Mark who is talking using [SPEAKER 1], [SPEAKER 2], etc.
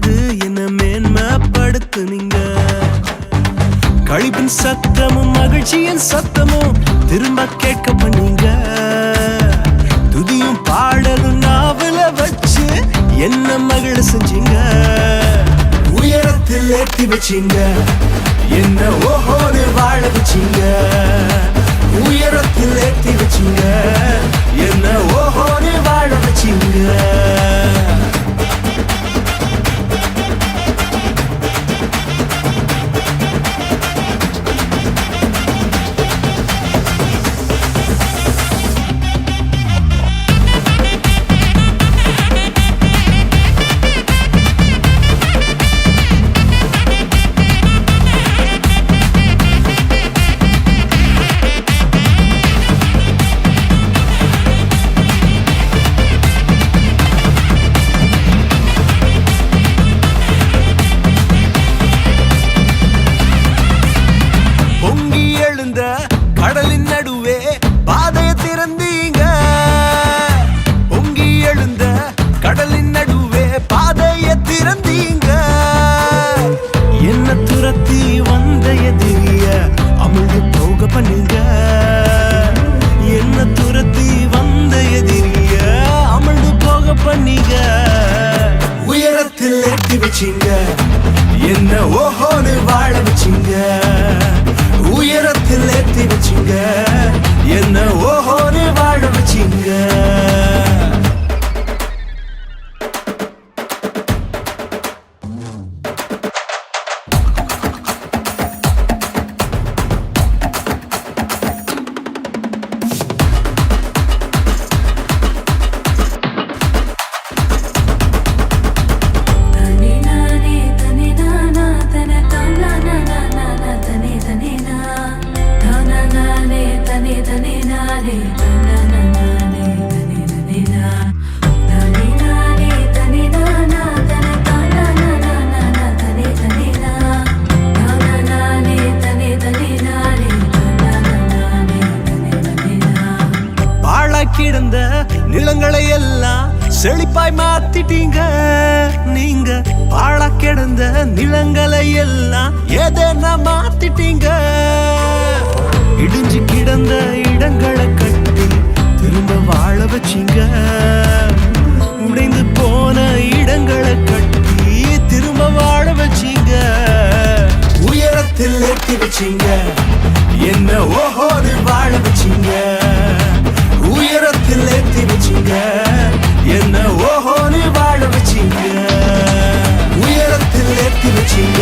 [SPEAKER 1] வந்து என்ன மேன்மைப்படுத்துனீங்க. கழிப்பின் சத்தமும் மகிழ்ச்சியின் சத்தமும் திரும்ப கேட்க பண்ணீங்க. துதியும் பாடலும் நாவல வச்சு என்ன மகிழ செஞ்சீங்க. உயரத்தில் ஏற்றி வச்சீங்க, என்ன ஓஹோடு வாழ வச்சீங்க. உயரத்தில் ஏற்றி வச்சீங்க, என்ன ஓஹோடு வாழ வச்சீங்க. கடலின் நடுவே பாதையை திறந்தீங்க. பொங்கி எழுந்த கடலின் நடுவே பாதையை திறந்தீங்க. என்ன துரத்தி வந்த எதிரிய அமிழ்ந்து போக பண்ணீங்க. என்ன துரத்தி வந்த எதிரிய அமிழ்ந்து போக பண்ணீங்க. உயரத்தில் ஏற்றி வச்சீங்க, என்ன ஓஹோடு வாழ வச்சீங்க. உயரத்தில் ஏற்றி வச்சீங்க, என்ன ஓஹோன்னு வாழ வச்சீங்க. கிடந்த நிலங்களை எல்லாம் செழிப்பாய் மாத்திட்டீங்க. நீங்க பாழா கிடந்த நிலங்களை எல்லாம் எதனா மாத்திட்டீங்க. இடிஞ்சு கிடந்த இடங்களை கட்டி திரும்ப வாழ வச்சீங்க. உடைந்து போன இடங்களை கட்டி திரும்ப வாழ வச்சீங்க. உயரத்தில் ஏற்றி வச்சீங்க, என்ன ஓஹோடு வாழ வச்சீங்க. உயரத்தில் ஏற்றி வச்சீங்க, என்ன ஓஹோன்னு வாழ வச்சீங்க. உயரத்தில் ஏற்றி வச்சீங்க.